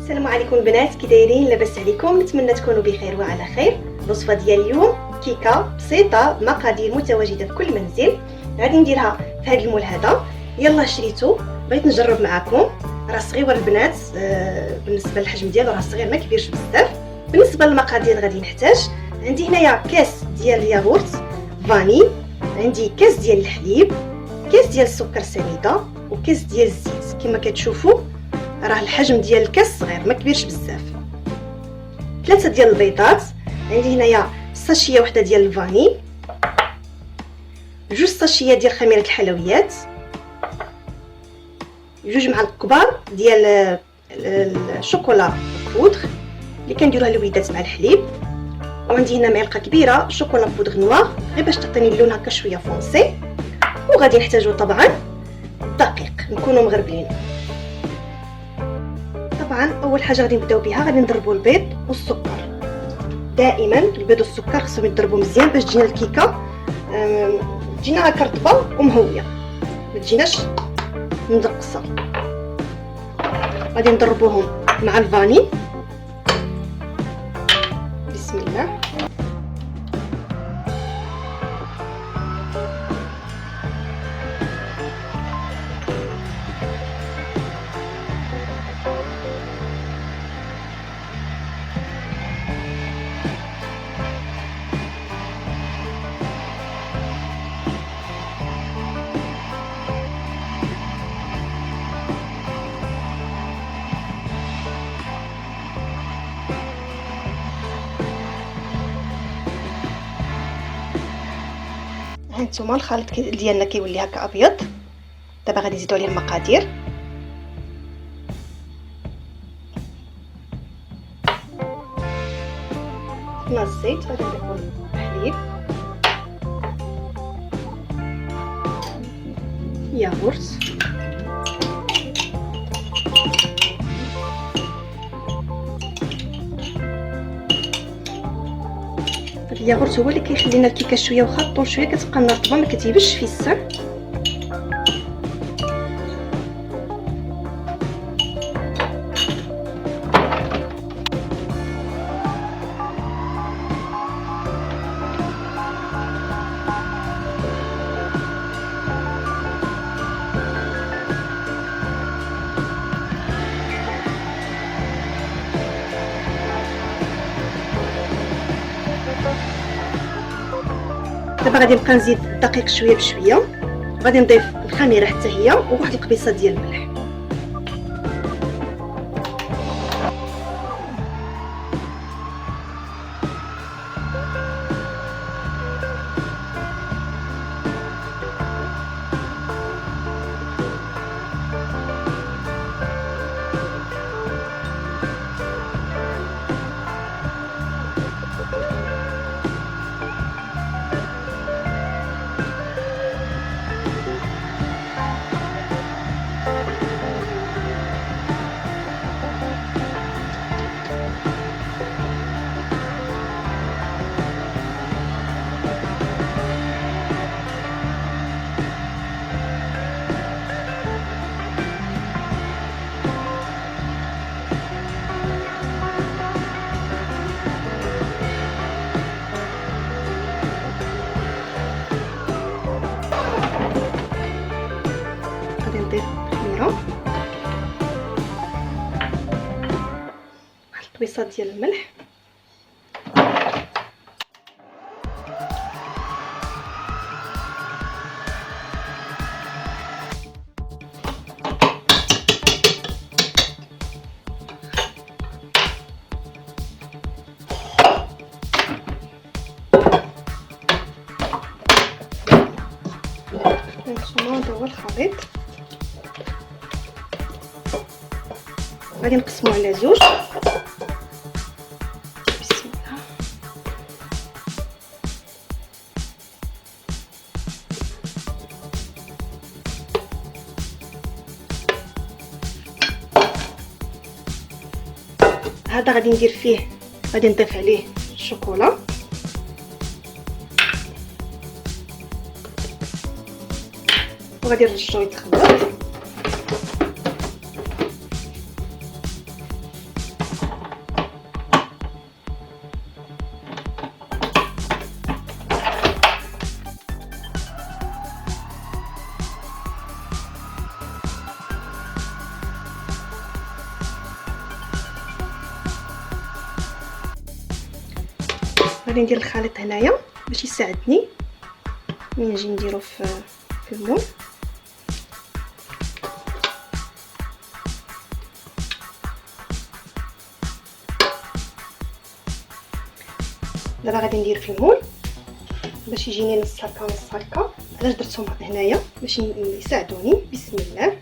السلام عليكم البنات، كي دايرين؟ لاباس عليكم؟ نتمنى تكونوا بخير وعلى خير. الوصفه ديال اليوم كيكه بسيطه، مقادير متواجده في كل منزل. غادي نديرها في هذا المول هذا. يلا شريتو، بغيت نجرب معكم. راه صغيور البنات، بالنسبه للحجم ديالو راه صغير ما كبيرش بزاف. بالنسبه للمقادير غادي نحتاج، عندي هنايا كاس ديال الياغورت فاني، عندي كاس ديال الحليب، كاس ديال السكر سنيده، وكاس ديال الزيت. كما كتشوفوا راه الحجم ديال الكاس صغير ما كبيرش بزاف. 3 ديال البيضات، عندي هنايا ساشيه وحده ديال الفاني، 2 ساشيه ديال خميره الحلويات، 2 معالق كبار ديال الشوكولا بودغ اللي كنديروها للوليدات مع الحليب، وعندي هنا معلقه كبيره شوكولا بودغ نوار غير باش تعطيني اللون هكا شويه فونسي. وغادي نحتاجو طبعا الدقيق، نكونوا مغربلين. طبعا اول حاجه غادي نبداو بها، غادي نضربوا البيض والسكر. دائما البيض والسكر خصهم يضربوا مزيان باش تجينا الكيكه تجينا هكا رطبه ومهويه، ما تجيناش مدقصه. غادي نضربوهم مع الفاني. بسم الله. هانتوما الخليط ديالنا كيولي هكا ابيض. دابا غادي نزيدو عليه المقادير. هنا الزيت، غادي نضيفو الحليب، ياغورت، الياغورت هو اللي كيخلي لنا الكيكه شويه واخا طول شويه كتبقى رطبه، ما كتيبش في السر. دابا غادي نبقى نزيد الدقيق شويه بشويه، غادي نضيف الخميره حتى هي وواحد القبيصه ديال الملح. غادي نضيف الخميره، واحد الطويصه ديال الملح، هانتوما هذا هو الخليط. غادي نقسمو على 2. بسم الله. هذا غادي ندير فيه، غادي نضيف عليه الشوكولا، وغادي نرجعو يتخلط. غادي ندير الخليط هنايا باش يساعدني ملي نجي نديرو في المول. دابا غادي ندير في المول باش يجيني نص هكا نص هكا. علاش درتهم هنايا؟ باش يساعدوني. بسم الله.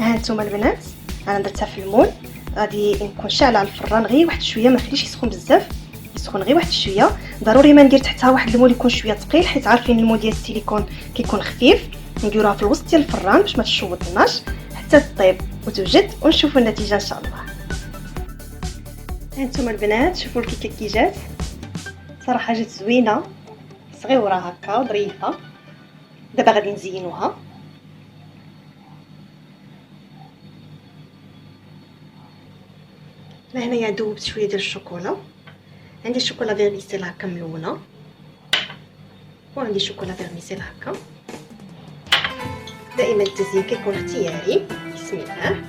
هانتوما البنات انا درتها في المول. غادي نكون شاعله على الفران غير واحد شويه، ما نخليش يسخن بزاف، يسخن غير واحد شويه. ضروري ما ندير تحتها واحد المول يكون شويه ثقيل، حيت عارفين المول ديال السيليكون كيكون خفيف. نديروها في الوسط ديال الفران باش ما تشوطناش حتى تطيب وتوجد، ونشوفوا النتيجه ان شاء الله. هانتوما البنات شوفوا الكيكه كي جات، صراحه جات زوينه صغيره هكا ظريفه. دابا غادي نزينوها. هنايا دوبت شويه ديال الشوكولا. عندي شوكولا فيرميسيل هكا ملونه، وعندي شوكولا فيرميسيل هكا. دائما التزيين كيكون اختياري. بسم الله.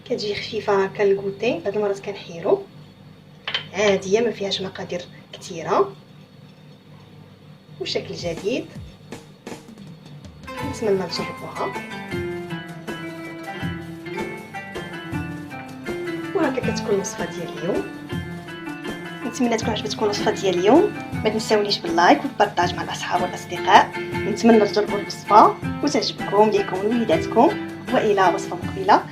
كتجي خفيفه هكا الكوتي. هاد المرات كنحيرو عاديه ما فيهاش مقادير كثيره وشكل جديد. نتمنى تجربوها. وهكا كتكون الوصفه ديال اليوم. نتمنى تكون عجبتكم الوصفه ديال اليوم. ما تنساونيش باللايك والبارطاج مع الاصحاب والاصدقاء. نتمنى تجربوا الوصفه وتعجبكم ليكم وليداتكم. والى وصفه مقبله.